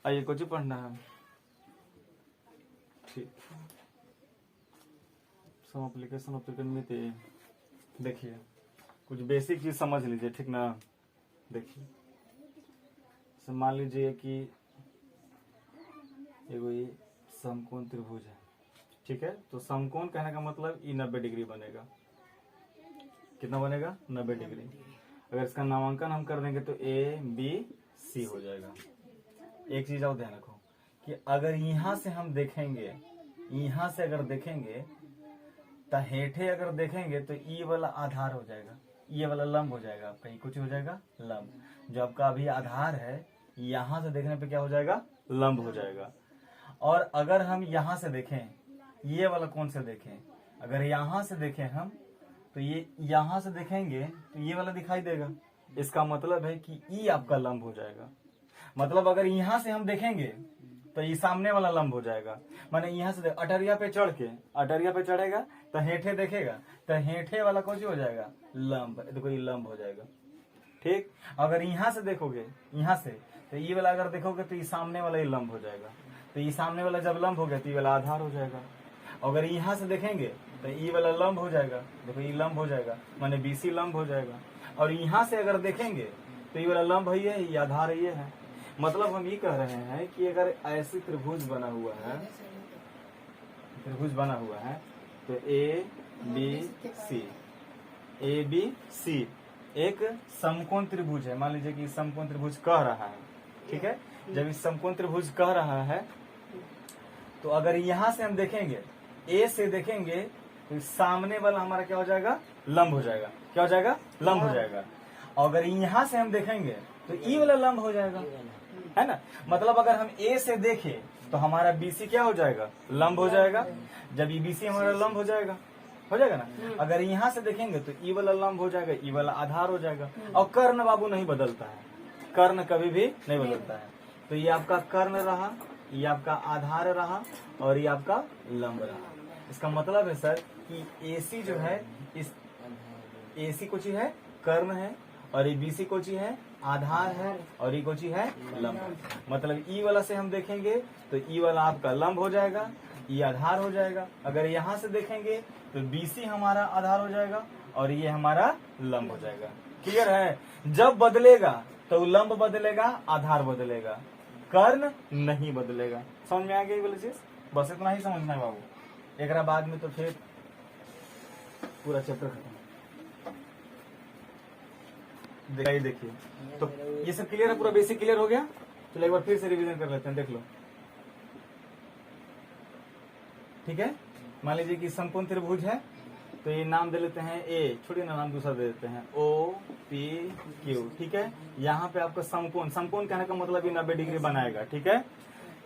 आइए कुछ पढ़ना है। ठीक, सम एप्लीकेशन ऑफ त्रिकोणमिति। देखिए कुछ बेसिक चीज समझ लीजिए, ठीक ना। देखिए मान लीजिए कि एगो ये समकोण त्रिभुज है, ठीक है। तो समकोण कहने का मतलब ये 90 डिग्री बनेगा। कितना बनेगा? 90 डिग्री। अगर इसका नामांकन हम कर देंगे तो ए बी सी हो जाएगा। एक चीज और ध्यान रखो कि अगर यहां से हम देखेंगे, यहां से अगर देखेंगे तो हेठे अगर देखेंगे तो ये वाला आधार हो जाएगा, ये वाला लंब हो जाएगा आपका। ये कुछ हो जाएगा लंब। जो आपका अभी आधार है यहां से देखने पे क्या हो जाएगा? लंब हो जाएगा। और अगर हम यहां से देखें, ये वाला कौन से देखें, अगर यहां से देखें हम तो ये यहां से देखेंगे तो ये वाला दिखाई देगा। इसका मतलब है कि ई आपका लंब हो जाएगा। मतलब अगर यहां से हम देखेंगे तो ये सामने वाला लंब हो जाएगा। माने यहां से अटरिया पे चढ़ के, अटरिया पे चढ़ेगा तो हेठे देखेगा तो हेठे वाला कौन हो जाएगा? लंब। देखो ये लंब हो जाएगा, ठीक। अगर यहां से देखोगे, यहां से तो ये वाला अगर देखोगे तो ये सामने वाला ही लंब हो जाएगा। तो ये सामने वाला जब लंब हो गया तो ये वाला आधार हो जाएगा। अगर यहाँ से देखेंगे तो ये वाला लंब हो जाएगा। देखो ये लंब हो जाएगा, माने बीसी लंब हो जाएगा। और यहाँ से अगर देखेंगे तो ये वाला लंब है, ये आधार ये है। मतलब हम ये कह रहे हैं कि अगर ऐसी त्रिभुज बना हुआ है, त्रिभुज बना हुआ है तो ए बी सी एक समकोण त्रिभुज है। मान लीजिए कि समकोण त्रिभुज कह रहा है, ठीक है। जब इस समकोण त्रिभुज कह रहा है तो अगर यहाँ से हम देखेंगे, ए से देखेंगे तो सामने वाला हमारा क्या हो जाएगा? लंब हो जाएगा। क्या हो जाएगा? लंब हो जाएगा। और अगर यहाँ से हम देखेंगे तो ई वाला लंब हो जाएगा, है ना। मतलब अगर हम ए से देखें तो हमारा बीसी क्या हो जाएगा? लंब हो जाएगा। जब ई बीसी हमारा लंब हो जाएगा ना। अगर यहाँ से देखेंगे तो ई वाला लंब हो जाएगा, ई वाला आधार हो जाएगा। और कर्ण बाबू नहीं बदलता है, कर्ण कभी भी नहीं बदलता है। तो ये आपका कर्ण रहा, ये आपका आधार रहा और ये आपका लंब रहा। इसका मतलब है सर कि एसी जो है, इस एसी को चीज है कर्ण है, और ये बीसी को चीज है आधार है, और ये को चीज है लंब। मतलब ई वाला से हम देखेंगे तो ई वाला आपका लंब हो जाएगा, ये आधार हो जाएगा। अगर यहाँ से देखेंगे तो बीसी हमारा आधार हो जाएगा और ये हमारा लंब हो जाएगा। क्लियर है? जब बदलेगा तो लंब बदलेगा, आधार बदलेगा, कर्ण नहीं बदलेगा। समझ में आ गई वाली चीज? बस इतना ही समझना है बाबू। एक बाद में तो फिर पूरा चैप्टर खत्म। देखिए तो ये सब क्लियर है, पूरा बेसिक क्लियर हो गया। चलो एक बार फिर से रिवीजन कर लेते हैं, देख लो। ठीक है, मान लीजिए कि समकोण त्रिभुज है तो ये नाम दे लेते हैं ए, छोड़िए ना, नाम दूसरा दे देते हैं ओ पी क्यू। ठीक है, यहाँ पे आपका समकोण, समकोण कहने का मतलब ये 90 डिग्री बनाएगा। ठीक है,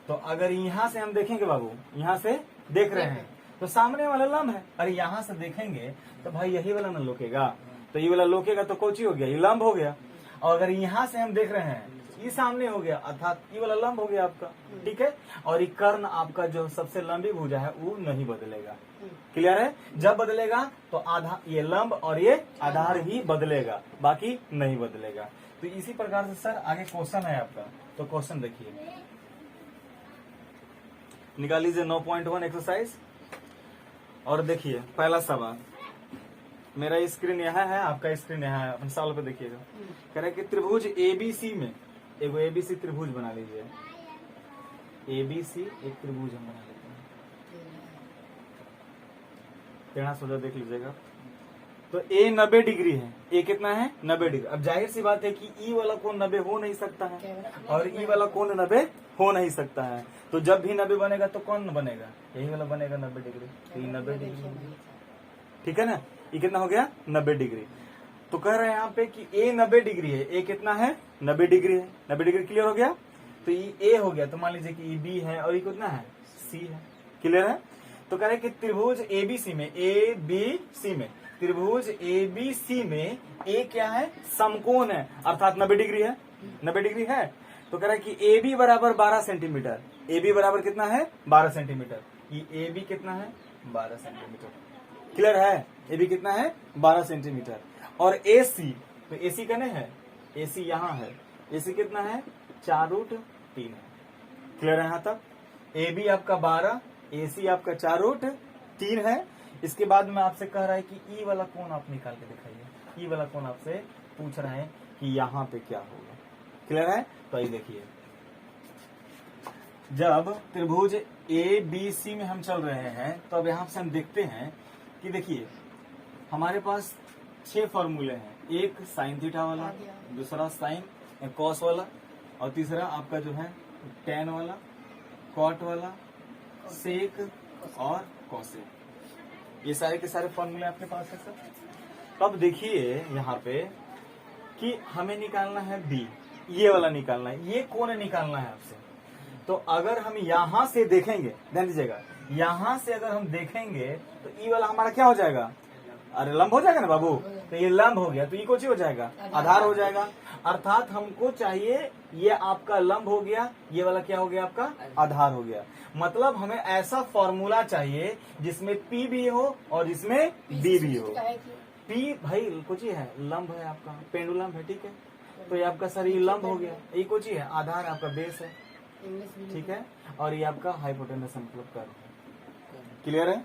तो अगर यहाँ से हम देखेंगे बाबू, यहाँ से देख रहे हैं तो सामने वाला लंब है। अरे यहाँ से देखेंगे तो भाई यही वाला ना लोकेगा, तो ये वाला लोकेगा तो कोची हो गया, ये लंब हो गया। और अगर यहाँ से हम देख रहे हैं ये सामने हो गया, अर्थात ये वाला लंब हो गया आपका। ठीक है, और ये कर्ण आपका जो सबसे लंबी भुजा है वो नहीं बदलेगा। क्लियर है? जब बदलेगा तो आधा ये लंब और ये आधार ही बदलेगा, बाकी नहीं बदलेगा। तो इसी प्रकार से सर आगे क्वेश्चन है आपका, तो क्वेश्चन देखिए, निकाल लीजिए 9.1 एक्सरसाइज। और देखिए पहला सवाल, मेरा स्क्रीन यहाँ है, आपका स्क्रीन यहाँ है, सवाल पे देखिएगा। कह रहे कि त्रिभुज एबीसी में एगो एबीसी त्रिभुज बना लीजिए। एबीसी एक त्रिभुज हम बना लेते हैं, टेढ़ा सोजा देख लीजिएगा। तो ए 90 डिग्री है, ए कितना है? 90 डिग्री। अब जाहिर सी बात है कि ई वाला कोण 90 हो नहीं सकता है और ई वाला कोण 90 हो नहीं सकता है। तो जब भी 90 बनेगा तो कौन बनेगा? यही वाला बनेगा 90 डिग्री। तो ये 90 डिग्री, ठीक है ना। ये कितना हो गया? 90 डिग्री। तो कह रहे हैं यहाँ पे कि ए 90 डिग्री है, ए कितना है? 90 डिग्री है। 90 डिग्री क्लियर हो गया। तो ये ए हो गया, तो मान लीजिए कि ये बी है और ये कितना है? सी है। क्लियर है? तो कह रहे हैं कि त्रिभुज एबीसी में, ए बी सी में, त्रिभुज एबीसी में ए क्या है? समकोण है, अर्थात 90 डिग्री है। 90 डिग्री है। तो कह रहा है कि ए बी बराबर 12 सेंटीमीटर। ए बी बराबर कितना है? 12 सेंटीमीटर। ये ए बी कितना है? 12 सेंटीमीटर। क्लियर है? ए बी कितना है? 12 सेंटीमीटर। और ए सी, तो ए सी कने है? ए सी यहाँ है। ए सी कितना है? 4√3 है। क्लियर है यहाँ तक? ए बी आपका 12, ए सी आपका 4√3 है। इसके बाद में आपसे कह रहा है कि ई वाला कोण आप निकाल के दिखाइए। ई वाला कोण आपसे पूछ रहे हैं कि यहाँ पे क्या होगा। क्लियर है? तो ये देखिए, जब त्रिभुज ए बी सी में हम चल रहे हैं तो अब यहाँ से हम देखते हैं कि देखिए हमारे पास 6 फॉर्मूले हैं। एक साइन थीटा वाला, दूसरा साइन कॉस वाला, और तीसरा आपका जो है टेन वाला, कॉट वाला, सेक और कॉसेक। ये सारे के सारे फॉर्मूले आपके पास है सर। अब देखिए यहाँ पे कि हमें निकालना है बी, ये वाला निकालना है, ये कोण निकालना है आपसे। तो अगर हम यहां से देखेंगे, ध्यान दीजिएगा, यहां से अगर हम देखेंगे तो ई वाला हमारा क्या हो जाएगा? अरे लंब हो जाएगा ना बाबू। तो ये लंब हो गया, तो ये कुछ हो जाएगा, आधार हो जाएगा। अर्थात हमको चाहिए ये आपका लंब हो गया, ये वाला क्या हो गया आपका? आधार हो गया। मतलब हमें ऐसा फॉर्मूला चाहिए जिसमें पी भी हो और जिसमें बी भी हो। पी भाई कुछ ही है, लंब है आपका, पेंडुलम है, ठीक है। तो ये आपका सर ये लंब हो गया, ये कुछ ही है, आधार आपका बेस है, ठीक है। और ये आपका हाइपोटेनस मतलब कर्व। क्लियर है?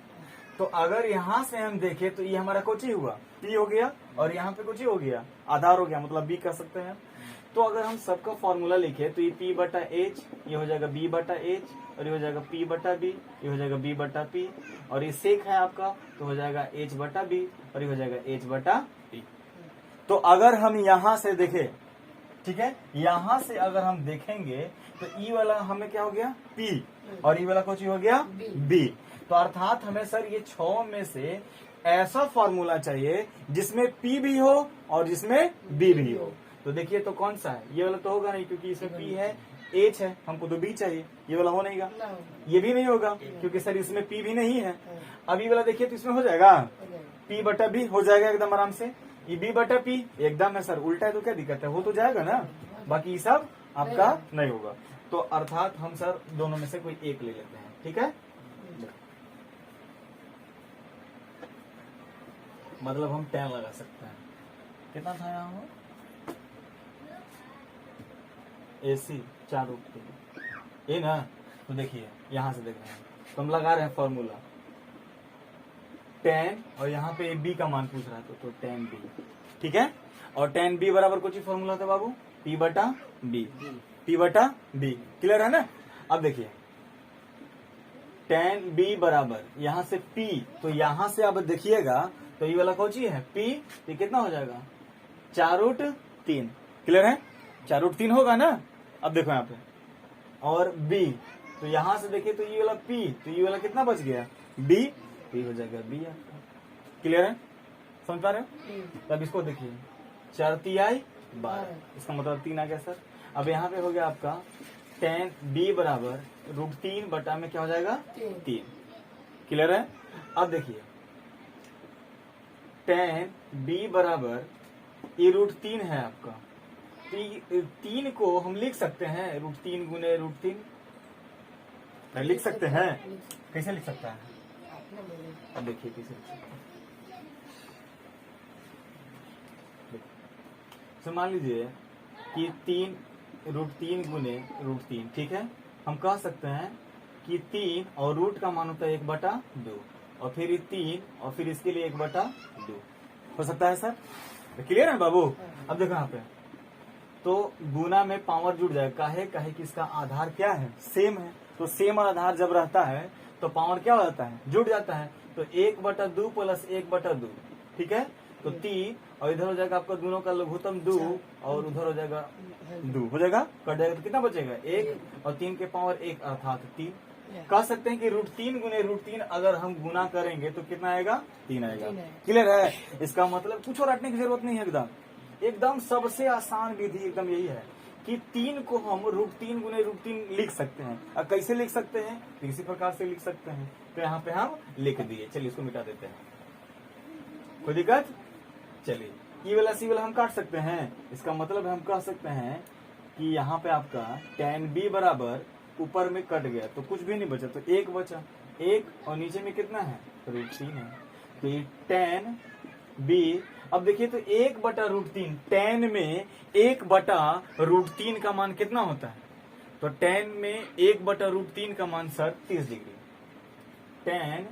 तो अगर यहाँ से हम देखें तो ये हमारा कुछ ही हुआ, पी हो गया, और यहाँ पे कुछ ही हो गया, आधार हो गया, मतलब बी कर सकते हैं। तो अगर हम सबका फॉर्मूला लिखे तो ये पी बटा एच, ये हो जाएगा बी बटा एच, और ये हो जाएगा पी बटा बी, ये हो जाएगा बी बटा पी, और ये सेक है आपका तो हो जाएगा एच बटा बी, और ये हो जाएगा एच बटा पी। तो अगर हम यहाँ से देखें, ठीक है, यहाँ से अगर हम देखेंगे तो ई वाला हमें क्या हो गया? पी, और ई वाला कुछ ही हो गया? बी। तो अर्थात हमें सर ये 6 में से ऐसा फॉर्मूला चाहिए जिसमें पी भी हो और जिसमें बी भी हो। तो देखिए तो कौन सा है? ये वाला तो होगा नहीं क्योंकि इसमें पी है, एच है, हमको तो बी चाहिए, ये वाला हो नहीं गा, ये भी नहीं होगा क्योंकि सर इसमें पी भी नहीं है। अब ये वाला देखिए तो इसमें हो जाएगा पी बटा बी, हो जाएगा एकदम आराम से। ये बी बटा पी एकदम है सर, उल्टा है तो क्या दिक्कत है, हो तो जाएगा ना, बाकी सब आपका नहीं होगा। तो अर्थात हम सर दोनों में से कोई एक ले लेते हैं, ठीक है। मतलब हम tan लगा सकते हैं। कितना था यहाँ? AC 4√3 ये ना। तो देखिए यहाँ से देख रहे हैं तो हम लगा रहे हैं फॉर्मूला tan, और यहाँ पे b का मान पूछ रहा है तो tan b, ठीक है। और tan b बराबर कुछ ही फॉर्मूला था बाबू, p बटा b, p बटा b। क्लियर है ना? अब देखिए tan b बराबर यहाँ से p, तो यहाँ से अब देखिएगा तो ये वाला कौची है p, ये कितना हो जाएगा? 4√3। क्लियर है? 4√3 होगा ना। अब देखो यहाँ पे, और b, तो यहाँ से देखिए तो ये वाला p, तो ये वाला कितना बच गया? b, तो ये हो जाएगा b आपका। क्लियर है? समझ पा रहे हो? तब इसको देखिए 4 तिहाई 12, इसका मतलब 3 आ गया सर। अब यहाँ पे हो गया आपका tan b बराबर √3 बटा में क्या हो जाएगा? 3। क्लियर है? अब देखिए tan b बराबर ये √3 है आपका, तो 3 को हम लिख सकते हैं √3 गुने √3 लिख सकते हैं। कैसे लिख सकता है? अब देखिए कैसे लिख सकते हैं। तो मान लीजिए कि 3 गुने √3, ठीक है। हम कह सकते हैं कि 3 और रूट का मान होता है 1/2, और फिर ये 3 और फिर इसके लिए 1/2 हो सकता है सर। क्लियर है बाबू? अब देखो यहाँ पे तो गुना में पावर जुड़ जाएगा, काहे कि इसका आधार क्या है? सेम है। तो सेम आधार जब रहता है तो पावर क्या हो जाता है? जुड़ जाता है। तो 1/2 प्लस 1/2, ठीक है। तो 3 और इधर हो जाएगा आपका दोनों का लघुत्तम 2, और उधर हो जाएगा 2, हो जाएगा, कट जाएगा तो कितना बचेगा? 1, और 3 के पावर 1 अर्थात 3। कह सकते हैं कि √3 गुने √3 अगर हम गुना करेंगे तो कितना आएगा? 3 आएगा। क्लियर है? इसका मतलब कुछ और रटने की जरूरत नहीं है, एकदम सबसे आसान विधि एकदम यही है कि 3 को हम √3 गुने √3 लिख सकते हैं। अब कैसे लिख सकते हैं? तो इसी प्रकार से लिख सकते हैं। तो यहाँ पे हम लिख दिए, चलिए इसको मिटा देते हैं, कोई दिक्कत? चलिए ये वाला सी वाला हम काट सकते हैं। इसका मतलब हम कह सकते हैं कि यहाँ पे आपका tan b बराबर ऊपर में कट गया तो कुछ भी नहीं बचा, तो 1 बचा, 1 और नीचे में कितना है? √3 है। तो ये tan b, अब देखिए तो 1/√3, tan में 1/√3 का मान कितना होता है? तो tan में 1/√3 का मान सर 30 डिग्री। tan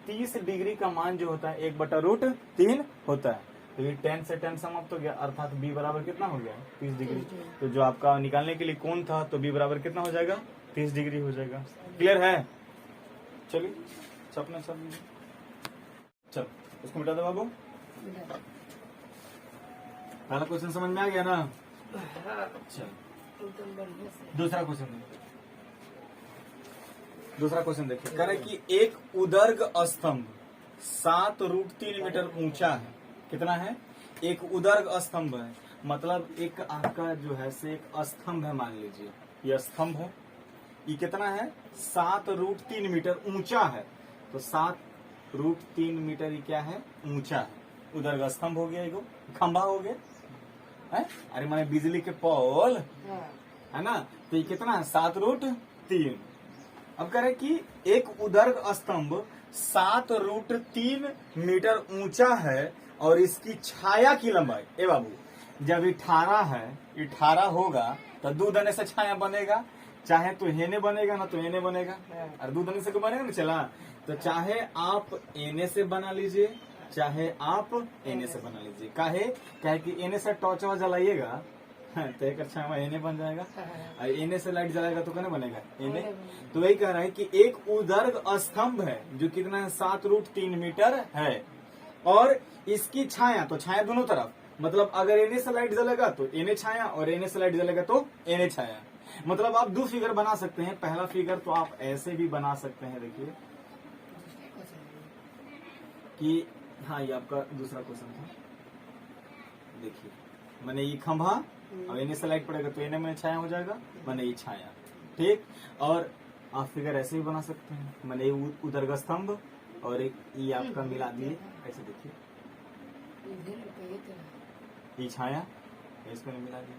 30 डिग्री का मान जो होता है 1/√3 होता है। तो ये tan से tan समाप्त हो गया, अर्थात b बराबर कितना हो गया 30 डिग्री। तो जो आपका निकालने के लिए कोण था तो b बराबर कितना हो जाएगा 30 डिग्री हो जाएगा। क्लियर है? चलिए छपना सब चल उसको मिटा दो बाबू। पहला क्वेश्चन समझ में आ गया ना? चल दूसरा क्वेश्चन देखिए। कह रहे कि एक उदर्ग स्तंभ 7√3 मीटर ऊंचा है। कितना है? एक उदर्ग स्तंभ है, मतलब एक आपका जो है से एक स्तंभ है, मान लीजिए ये स्तंभ है। ये कितना है? 7√3 मीटर ऊंचा है। तो 7√3 मीटर ये क्या है? ऊंचा है। उदर्ग स्तंभ हो गया, एगो खंभा हो गया है, अरे माने बिजली के पोल है ना। तो ये कितना है? 7√3। अब कह रहे कि एक उदर्ग स्तंभ 7√3 मीटर ऊंचा है और इसकी छाया की लंबाई, ए बाबू जब 18 है, 18 होगा तो 2 दने से छाया बनेगा, चाहे तो हेने बनेगा ना तो एने बनेगा, और 2 दने से क्यों बनेगा ना चला। तो चाहे आप एने से बना लीजिए, चाहे आप एने से बना लीजिए। काहे कि एने से टॉर्चवा जलाइएगा तो एक अच्छा एने बन जाएगा, और एने से लाइट जलाएगा तो कहने बनेगा एने। तो वही कह रहा है कि एक उदर्ग स्तंभ है जो कितना है? 7√3 मीटर है, और इसकी छाया, तो छाया दोनों तरफ, मतलब अगर एने से लाइट जलेगा तो एने छाया और एने से लाइट जलेगा तो एने छाया। मतलब आप 2 फिगर बना सकते हैं। पहला फिगर तो आप ऐसे भी बना सकते हैं, देखिए कि हाँ ये आपका दूसरा क्वेश्चन था। देखिए मैंने ये खंभा और एने से लाइट पड़ेगा तो एने में छाया हो जाएगा, मैंने ये छाया, ठीक। और आप फिगर ऐसे भी बना सकते हैं, मैंने ये उदर्ग स्तंभ और एक ये आपका मिला दिए, ऐसे देखिए ये छाया, इसको मिला दिया,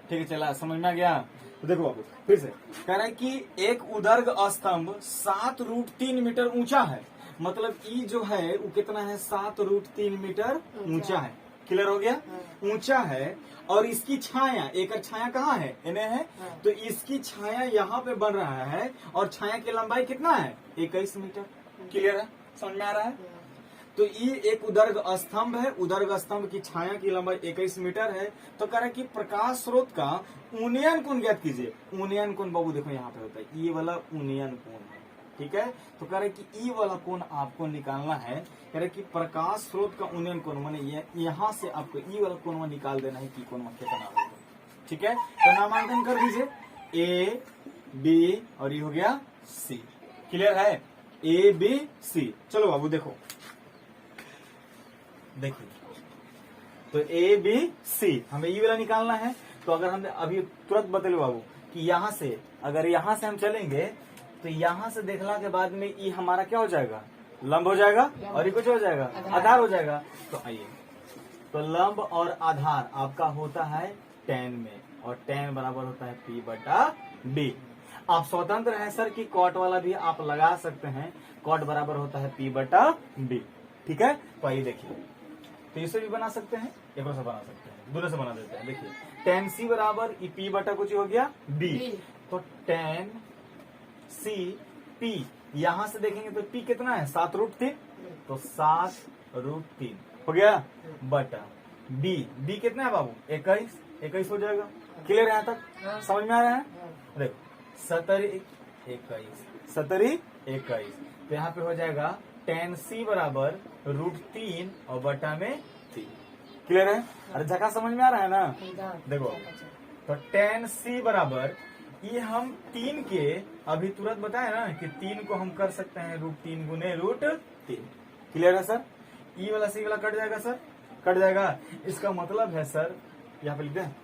ठीक है। चला समझ में आ गया? तो देखो बाबू फिर से कह रहा है कि एक उदर्ग स्तंभ 7√3 मीटर ऊंचा है, मतलब ई जो है वो कितना है? 7√3 मीटर ऊंचा है। क्लियर हो गया? ऊंचा है, और इसकी छाया, एक छाया कहाँ है? इन्हें है। तो इसकी छाया यहाँ पे बन रहा है, और छाया की लंबाई कितना है? 21 मीटर। क्लियर है? समझ में आ रहा है? तो ये एक उदर्ग स्तंभ है, उदर्ग स्तंभ की छाया की लंबाई 21 मीटर है। तो कह रहा है कि प्रकाश स्रोत का उन्नयन कोण ज्ञात कीजिए। उन्नयन कोण बाबू देखो यहाँ पे होता है, ये वाला उन्नयन कोण है, ठीक है। तो कह रहे कि ई वाला कोण आपको निकालना है। कह रहे कि प्रकाश स्रोत का उन्नयन कोण, माने यहाँ से आपको ई वाला कोण निकाल देना है कि कोण कितना होगा, ठीक है। तो नामांकन कर दीजिए, ए बी और ये हो गया सी। क्लियर है? A B C. चलो बाबू देखो, देखिए तो ए बी सी हमें ई वाला निकालना है। तो अगर हम अभी तुरंत बतले बाबू कि यहाँ से, अगर यहाँ से हम चलेंगे तो यहाँ से देखला के बाद में ई हमारा क्या हो जाएगा? लंब हो जाएगा, और ये कुछ हो जाएगा? आधार हो जाएगा। तो आइए, तो लंब और आधार आपका होता है tan में, और tan बराबर होता है P/B। आप स्वतंत्र हैं सर कि कॉट वाला भी आप लगा सकते हैं, कॉट बराबर होता है P/B, ठीक है। तो आइए देखिए, तो इसे भी बना सकते हैं, एक से बना सकते हैं, दोनों से बना देते हैं। देखिए tan C बराबर P बटा कुछ हो गया B, तो tan C P, यहां से देखेंगे तो P कितना है? 7√3, तो 7√3 हो गया बटा B। B कितना है बाबू? 21 हो जाएगा। क्लियर है यहाँ तक? समझ में आ रहा है? देखो 17 21 तो यहाँ पे हो जाएगा tan C बराबर √3 और बटा में 3। क्लियर है? अरे झका समझ में आ रहा है ना? देखो तो tan C बराबर, ये हम 3 के अभी तुरंत बताए ना कि 3 को हम कर सकते हैं √3 गुने √3। क्लियर है सर? ई वाला सी वाला कट जाएगा सर, कट जाएगा। इसका मतलब है सर, यहाँ पे लिखते हैं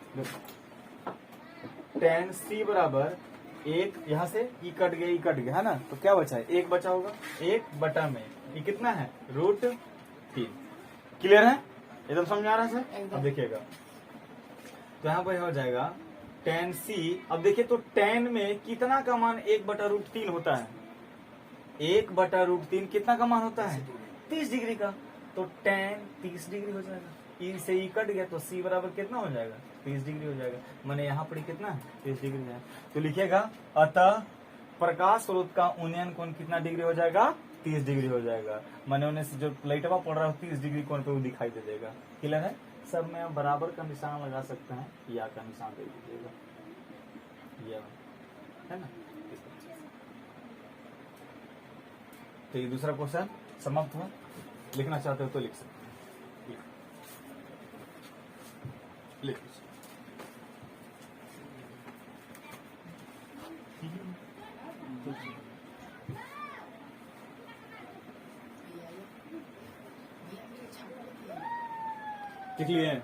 tan C बराबर 1, यहाँ से ई कट गया है ना, तो क्या बचा है? 1 बचा होगा, 1 बटा में ये कितना है? √3। क्लियर है? एकदम समझ आ रहा है सर? अब देखिएगा तो यहाँ पर हो जाएगा tan C। अब देखिए तो tan में कितना का मान 1/√3 होता है? 1/√3 कितना का मान होता है? 30 डिग्री का। तो tan 30 डिग्री हो जाएगा। ई से ई कट गया तो C बराबर कितना हो जाएगा? 30 डिग्री हो जाएगा। मैंने यहाँ पर कितना है 30 डिग्री है, तो लिखिएगा अतः प्रकाश स्रोत का उन्नयन कोण कितना डिग्री हो जाएगा 30 डिग्री हो जाएगा। मैंने उन्हें से जो लाइटवा पड़ रहा है 30 डिग्री कोण पे वो दिखाई दे देगा। क्लियर है? सब में आप बराबर का निशान लगा सकते हैं, या का निशान दे दीजिएगा, या है ना। तो ये दूसरा क्वेश्चन समाप्त हुआ। लिखना चाहते हो तो लिख सकते हैं, लिख लिख लिए।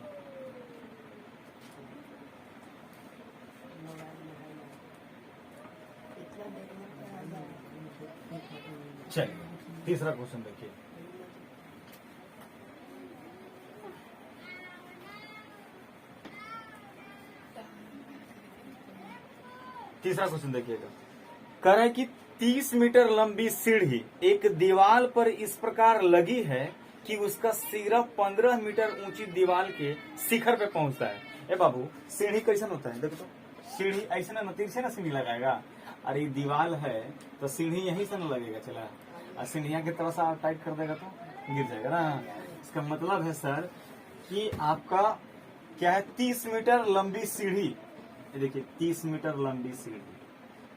चलिए तीसरा क्वेश्चन देखिए। तीसरा क्वेश्चन देखिएगा, कह रहा है कि 30 मीटर लंबी सीढ़ी एक दीवार पर इस प्रकार लगी है कि उसका सिरा 15 मीटर ऊंची दीवार के शिखर पे पहुंचता है। ए बाबू, सीढ़ी कैसन होता है देखो तो, सीढ़ी ऐसे ना तिरछे ना सीढ़ी लगाएगा। अरे दीवार है तो सीढ़ी यहीं से न लगेगा, चला और सीढ़िया की तरफ से आप टाइट कर देगा तो गिर जाएगा ना। इसका मतलब है सर कि आपका क्या है 30 मीटर लंबी सीढ़ी, ये देखिए 30 मीटर लंबी सीढ़ी,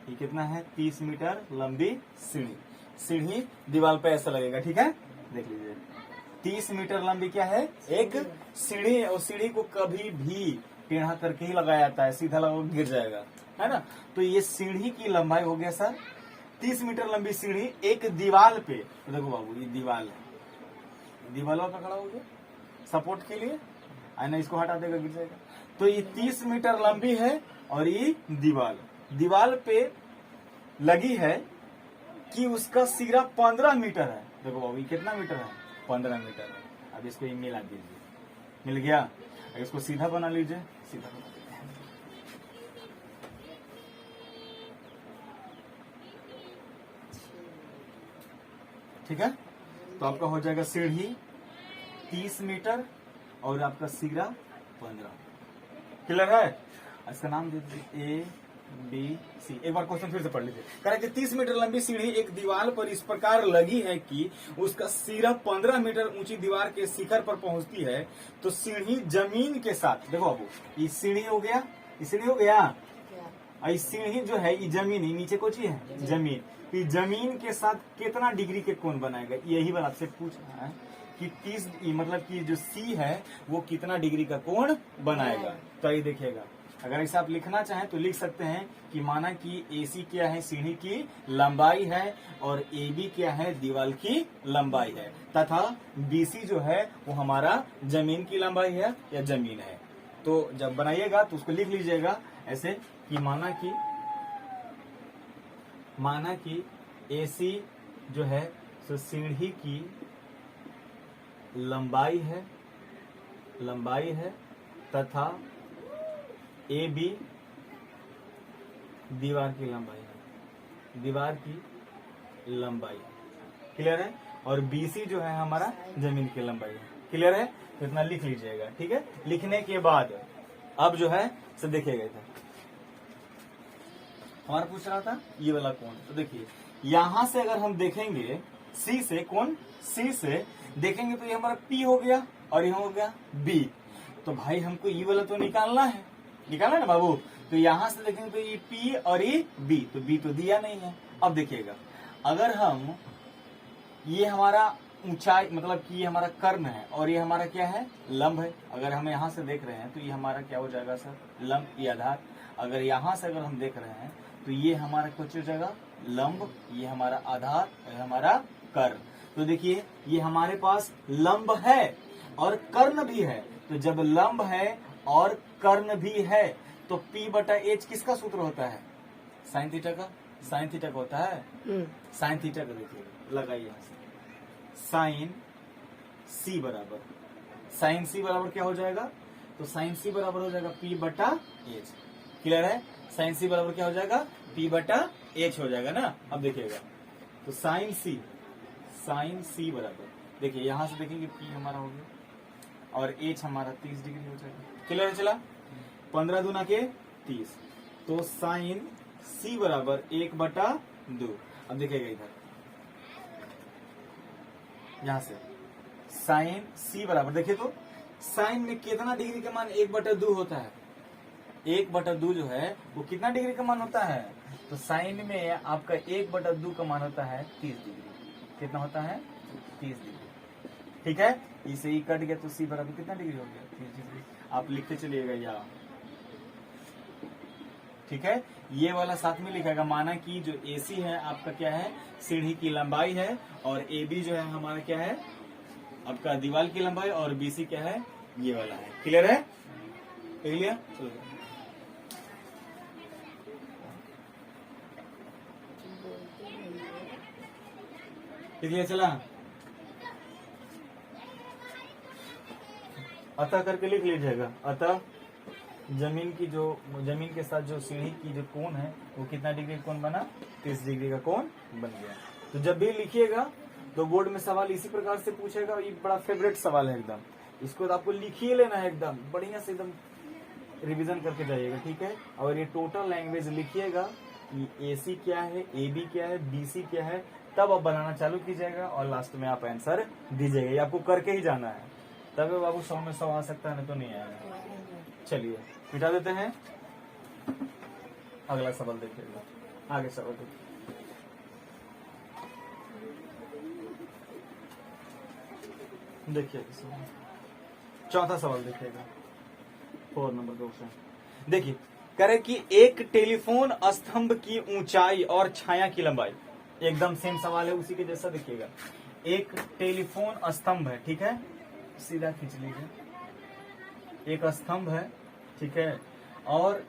ये कितना है 30 मीटर लंबी सीढ़ी। सीढ़ी दीवार पे ऐसा लगेगा, ठीक है, देख लीजिए 30 मीटर लंबी क्या है एक सीढ़ी है, और सीढ़ी को कभी भी टेढ़ा करके ही लगाया जाता है, सीधा लगा गिर जाएगा, है ना। तो ये सीढ़ी की लंबाई हो गया सर 30 मीटर लंबी सीढ़ी एक दीवार पे। तो देखो बाबू ये दीवार है, दीवार पे खड़ा हो गया सपोर्ट के लिए, आईना इसको हटा देगा गिर जाएगा। तो ये 30 मीटर लंबी है और ये दीवार पे लगी है कि उसका सिरा 15 मीटर है। देखो बाबू ये कितना मीटर है 15 मीटर है। अब इसको ये मिला दीजिए, मिल गया। अब इसको सीधा बना लीजिए, सीधा बना लीजिए। ठीक है, तो आपका हो जाएगा सीढ़ी 30 मीटर और आपका सिरा 15। क्लियर है? इसका नाम दे दीजिए ABC। एक बार क्वेश्चन फिर से पढ़ लीजिए। कह रहा है कि 30 मीटर लंबी सीढ़ी एक दीवार पर इस प्रकार लगी है कि उसका सिरा 15 मीटर ऊंची दीवार के शिखर पर पहुंचती है। तो सीढ़ी जमीन के साथ, देखो बाबू ये सीढ़ी हो गया, ये सीढ़ी हो गया, और सीढ़ी जो है ये जमीन, ये नीचे कौन सी है जमीन, तो जमीन के साथ कितना डिग्री के कोण बनाएगा, यही बात आपसे पूछ रहा है कि 30 मतलब कि जो C है वो कितना डिग्री का कोण बनाएगा। तो ये देखिएगा, अगर ऐसा आप लिखना चाहें तो लिख सकते हैं कि माना कि AC क्या है सीढ़ी की लंबाई है और AB क्या है दीवार की लंबाई है, तथा BC जो है वो हमारा जमीन की लंबाई है या जमीन है। तो जब बनाइएगा तो उसको लिख लीजिएगा ऐसे कि माना कि AC जो है तो सीढ़ी की लंबाई है तथा AB दीवार की लंबाई है, क्लियर है, और BC जो है हमारा जमीन की लंबाई है। क्लियर है? तो इतना लिख लीजिएगा, ठीक है। लिखने के बाद अब जो है सब देखिएगा, इधर हमारा पूछ रहा था ये वाला कोण। तो देखिए यहां से अगर हम देखेंगे C से, कोण C से देखेंगे तो ये हमारा P हो गया और यहाँ हो गया B। तो भाई हमको ये वाला तो निकालना है ना बाबू। तो यहां से देखेंगे तो ये P और ये B, तो B तो दिया नहीं है। अब देखिएगा अगर हम ये हमारा ऊंचाई मतलब कि ये हमारा कर्ण है और ये हमारा क्या है लंब है। अगर हम यहाँ से देख रहे हैं तो ये हमारा क्या हो जाएगा सर लंब, ये आधार। अगर यहाँ से अगर हम देख रहे हैं तो ये हमारा कुछ हो जाएगा लंब, ये हमारा आधार और ये हमारा कर्ण। तो देखिए ये हमारे पास लंब है और कर्ण भी है। तो जब लंब है और कर्ण भी है तो P/H किसका सूत्र होता है साइन थीटा का। साइन थीटा का होता है साइन थीटा का। देखिए लगाइए साइन C बराबर क्या हो जाएगा, तो साइन C बराबर हो जाएगा P/H। क्लियर है? साइन C बराबर क्या हो जाएगा P/H हो जाएगा ना। अब देखिएगा तो साइन C बराबर, देखिए यहां से देखेंगे P हमारा हो गया और H हमारा 30 डिग्री हो जाएगा। क्लियर है? चला 15 दूना के 30, तो साइन C बराबर 1/2। अब देखिएगा इधर, यहां से साइन C बराबर, देखिए तो साइन में कितना डिग्री का मान 1/2 होता है। 1/2 जो है वो कितना डिग्री का मान होता है, तो साइन में आपका 1/2 का मान होता है 30 डिग्री। कितना होता है, 30 डिग्री। ठीक है, इसे ही कट गया तो C बराबर कितना डिग्री हो गया, 30 डिग्री। आप लिखते चलिएगा या, ठीक है। ये वाला साथ में लिखेगा, माना कि जो AC है आपका क्या है, सीढ़ी की लंबाई है, और AB जो है हमारा क्या है, आपका दीवार की लंबाई, और BC क्या है, ये वाला है। क्लियर है, क्लियर। क्लियर चला, अतः करके लिख लीजिएगा। अतः जमीन के साथ जो सीढ़ी की जो कोण है वो कितना डिग्री का कोण बना, 30 डिग्री का कोण बन गया। तो जब भी लिखिएगा तो बोर्ड में सवाल इसी प्रकार से पूछेगा। ये बड़ा फेवरेट सवाल है एकदम, इसको तो आपको लिखिए लेना है, एकदम बढ़िया से एकदम रिवीजन करके जाइएगा। ठीक है, और ये टोटल लैंग्वेज लिखिएगा कि AC क्या है, AB क्या है, BC क्या है, तब आप बनाना चालू कीजिएगा और लास्ट में आप आंसर दीजिएगा। ये आपको करके ही जाना है, तब बाबू 100 में 100 आ सकता है, नहीं तो नहीं आएगा। चलिए मिटा देते हैं, अगला सवाल देखिएगा। आगे सवाल देखिए, चौथा सवाल देखिएगा, 4 नंबर क्वेश्चन। देखिए करे कि एक टेलीफोन स्तंभ की ऊंचाई और छाया की लंबाई, एकदम सेम सवाल है उसी के जैसा। देखिएगा एक टेलीफोन स्तंभ है, ठीक है, सीधा खींच लीजिए। एक स्तंभ है, ठीक है, और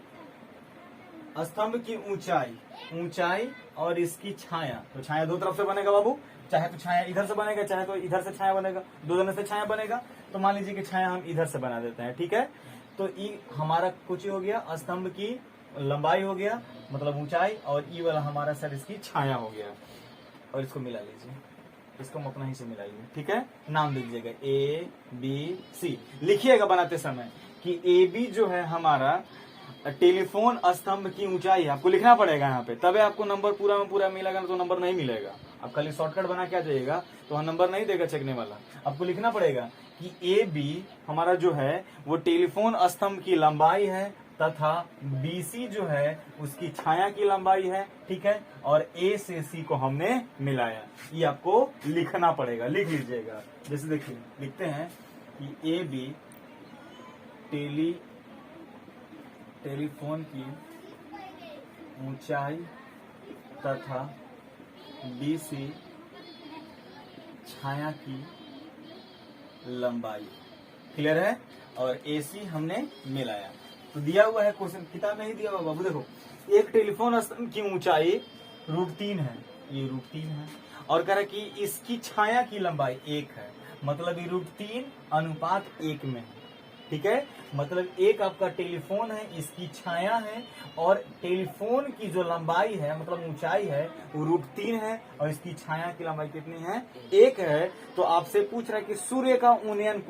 स्तंभ की ऊंचाई और इसकी छाया, तो छाया दो तरफ से बनेगा बाबू, चाहे तो छाया इधर से बनेगा, चाहे तो इधर से छाया बनेगा, दो जने से छाया बनेगा। तो मान लीजिए कि छाया हम इधर से बना देते हैं, ठीक है। तो ई हमारा कुछ हो गया, स्तंभ की लंबाई हो गया मतलब ऊंचाई, और ई वाला हमारा सर इसकी छाया हो गया। और इसको मिला लीजिए, इसको हम अपना ही से मिलाइए, ठीक है। नाम दे दीजिएगा ABC। लिखिएगा बनाते समय कि AB जो है हमारा टेलीफोन स्तंभ की ऊंचाई है, आपको लिखना पड़ेगा यहाँ पे, तबे आपको नंबर पूरा में पूरा मिलेगा, तो नंबर नहीं मिलेगा। आप खाली शॉर्टकट बना के आ जाइएगा तो नंबर नहीं देगा चेकने वाला। आपको लिखना पड़ेगा कि AB हमारा जो है वो टेलीफोन स्तंभ की लंबाई है, तथा BC जो है उसकी छाया की लंबाई है, ठीक है, और A से C को हमने मिलाया। ये आपको लिखना पड़ेगा, लिख लीजिएगा। जैसे देखिए लिखते हैं कि AB टेलीफोन की ऊंचाई तथा BC छाया की लंबाई। क्लियर है, और AC हमने मिलाया। तो दिया हुआ है क्वेश्चन, किताब में ही दिया हुआ बाबू। देखो एक टेलीफोन स्तंभ की ऊंचाई √3 है, ये √3 है, और कह रहा है कि इसकी छाया की लंबाई 1 है, मतलब ये √3:1 में है, ठीक है। मतलब एक आपका टेलीफोन है, इसकी छाया है, और टेलीफोन की जो लंबाई है मतलब ऊंचाई है वो √3 है, और इसकी छाया की लंबाई कितनी है, 1 है। तो आपसे पूछ रहा है कि सूर्य का उन्नयन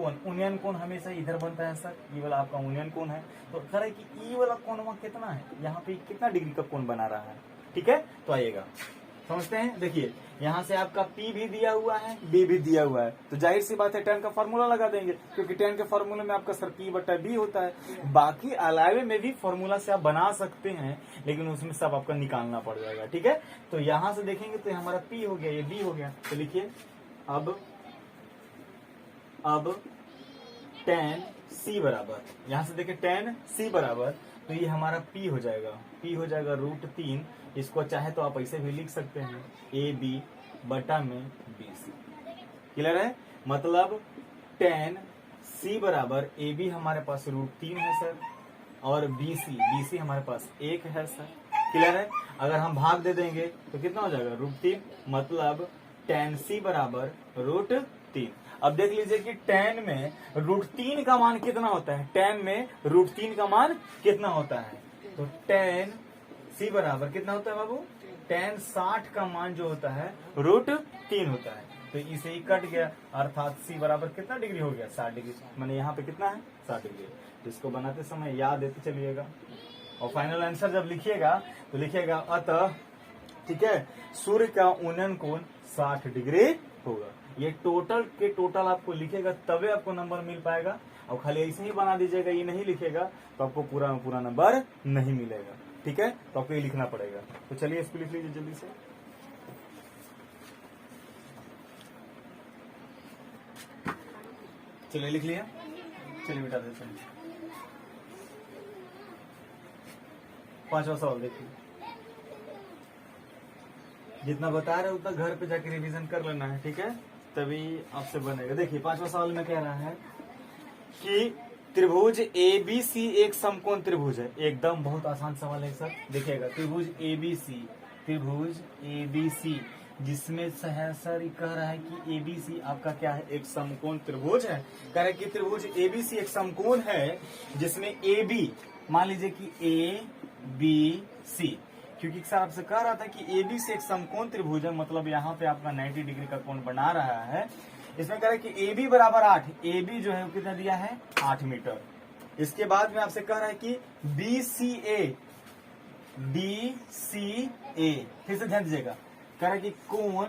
कोण हमेशा इधर बनता है सर, ये वाला आपका उन्नयन कोण है। तो कह रहा है कि ये वाला कोण वहां कितना है, यहाँ पे कितना डिग्री का कोण बना रहा है, ठीक है। तो आइएगा समझते हैं। देखिए यहाँ से आपका P भी दिया हुआ है, B भी दिया हुआ है, तो जाहिर सी बात है tan का फॉर्मूला लगा देंगे, क्योंकि tan के फॉर्मूले में आपका सर P/B होता है। बाकी अलावे में भी फॉर्मूला से आप बना सकते हैं, लेकिन उसमें सब आपका निकालना पड़ जाएगा, ठीक है। तो यहाँ से देखेंगे तो हमारा P हो गया, ये B हो गया। तो लिखिए अब tan C बराबर, यहाँ से देखिए tan C बराबर, तो ये हमारा P हो जाएगा, P हो जाएगा √3। इसको चाहे तो आप ऐसे भी लिख सकते हैं AB/BC। क्लियर है, मतलब tan C बराबर AB हमारे पास √3 है सर, और BC हमारे पास 1 है सर। क्लियर है, अगर हम भाग दे देंगे तो कितना हो जाएगा, √3, मतलब tan C बराबर √3। अब देख लीजिए कि tan में √3 का मान कितना होता है, tan में √3 का मान कितना होता है, तो tan C बराबर कितना होता है बाबू, tan 60 का मान जो होता है √3 होता है। तो इसे ही कट गया, अर्थात C बराबर कितना डिग्री हो गया, 60 डिग्री। मैंने यहाँ पे कितना है, 60 डिग्री। तो इसको बनाते समय याद देते चलिएगा, और फाइनल आंसर जब लिखिएगा तो लिखिएगा अतः, ठीक है, सूर्य का उन्नयन कोण 60 डिग्री होगा। ये टोटल के टोटल आपको लिखेगा तभी आपको नंबर मिल पाएगा, और खाली ऐसे ही बना दीजिएगा, ये नहीं लिखेगा तो आपको पूरा पूरा नंबर नहीं मिलेगा, ठीक है। तो आपको ये लिखना पड़ेगा। तो चलिए इसको लिख लीजिए जल्दी से। चलिए लिख लिया, चलिए बेटा देते हैं। 5वां सवाल देखिए, जितना बता रहे उतना घर पे जाके रिवीजन कर लेना है, ठीक है, तभी आपसे बनेगा। देखिए 5वां सवाल में कह रहा है कि त्रिभुज ABC एक समकोण त्रिभुज है। एकदम बहुत आसान सवाल है सर। देखिएगा त्रिभुज ABC जिसमें सर कह रहा है कि ABC आपका क्या है, एक समकोण त्रिभुज है। कह रहा है कि त्रिभुज ABC एक समकोण है जिसमें AB, मान लीजिए कि ABC, क्योंकि सर आपसे कह रहा था कि ABC एक समकोण त्रिभुज है, मतलब यहाँ पे आपका 90 डिग्री का कोण बना रहा है। इसमें कह रहा है कि AB बराबर 8, AB जो है वो कितना दिया है 8 मीटर। इसके बाद में आपसे कह रहा है कि DCA, फिर से ध्यान दीजिएगा, कह रहा है कि कोण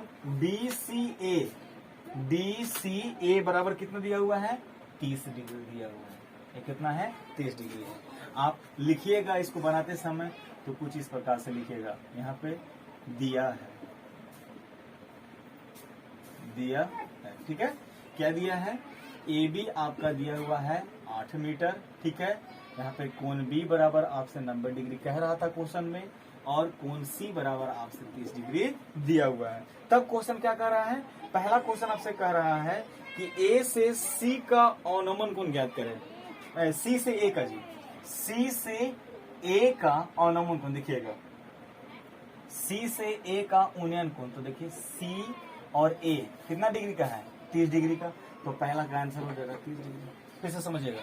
DCA बराबर कितना दिया हुआ है 30 डिग्री दिया हुआ है। ये कितना है 30 डिग्री है। आप लिखिएगा इसको बनाते समय तो कुछ इस प्रकार से लिखिएगा, यहाँ पे दिया है, ठीक है। क्या दिया है, AB आपका दिया हुआ है 8 मीटर, ठीक है। यहाँ पे कोण B बराबर आपसे 90 डिग्री कह रहा था क्वेश्चन में, और कोण C बराबर आपसे 30 डिग्री दिया हुआ है। तब क्वेश्चन क्या कर रहा है, पहला क्वेश्चन आपसे कह रहा है कि A से C का अवनमन कोण ज्ञात करें। C से A का जी, C से A का अवनमन कोण देखिएगा, C से A का उन्नयन कोण, तो देखिए C और A कितना डिग्री का है 30 डिग्री का। तो पहला का आंसर हो जाएगा 30 डिग्री। फिर से समझिएगा,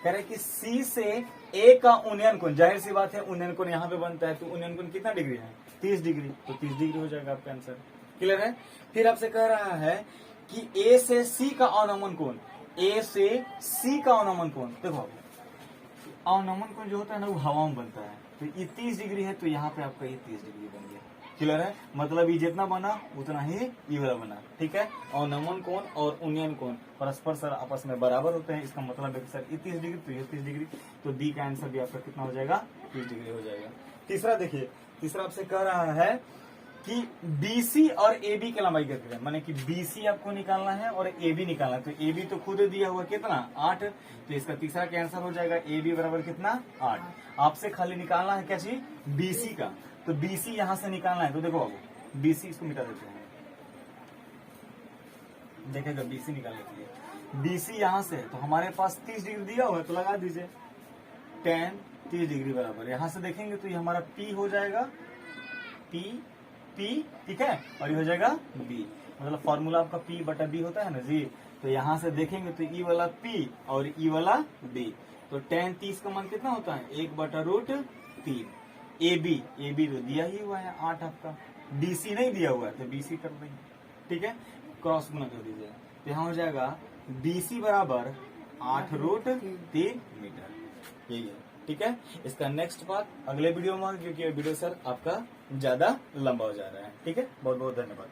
कह रहे कि C से A का उन्नयन कोण, जाहिर सी बात है उन्नयन कोण यहाँ पे बनता है, तो उन्नयन कोण कितना डिग्री है 30 डिग्री, तो 30 डिग्री हो जाएगा आपका आंसर। क्लियर है। फिर आपसे कह रहा है कि A से C का अवनमन कोण, A से C का अवनमन कोण, देखो अवनमन कोण जो होता है ना वो हवा में बनता है, तो ये 30 डिग्री है, तो यहाँ पे आपका ये 30 डिग्री बन गया। क्लियर है, मतलब ये जितना बना उतना ही ये वाला बना, ठीक है। अवनमन कोण और उन्नयन कोण परस्पर सर आपस में बराबर होते हैं, इसका मतलब है कि सर ये 30 डिग्री तो ये 30 डिग्री, तो डी का आंसर भी आपका कितना हो जाएगा 30 डिग्री हो जाएगा। तीसरा देखिए, तीसरा आपसे कह रहा है कि BC और AB की लंबाई कितनी है, माने कि BC आपको निकालना है और AB निकालना है। तो AB तो खुद दिया हुआ कितना 8, तो इसका तीसरा का आंसर हो जाएगा AB बराबर कितना 8। आपसे खाली निकालना है क्या चीज BC का, तो BC यहां से निकालना है। तो देखो बाबू BC इसको मिटा देते हैं, देखेगा BC निकालने के लिए BC यहां से, तो हमारे पास 30 डिग्री दिया हुआ है, तो लगा दीजिए tan 30 डिग्री बराबर, यहां से देखेंगे तो ये हमारा P हो जाएगा, P, ठीक है, और ये हो जाएगा B, मतलब फॉर्मूला आपका P बटा B होता है ना जी। तो यहां से देखेंगे तो E वाला P और E वाला B, तो tan 30 का मान कितना होता है 1/√3। AB तो दिया ही हुआ है 8 आपका, DC नहीं दिया हुआ है तो BC कर देंगे, ठीक है, क्रॉस गुना कर दीजिए, तो यहाँ हो जाएगा BC बराबर 8√3 मीटर, यही है, ठीक है। इसका नेक्स्ट पार्ट अगले वीडियो में, क्योंकि वीडियो सर आपका ज्यादा लंबा हो जा रहा है, ठीक है। बहुत बहुत धन्यवाद।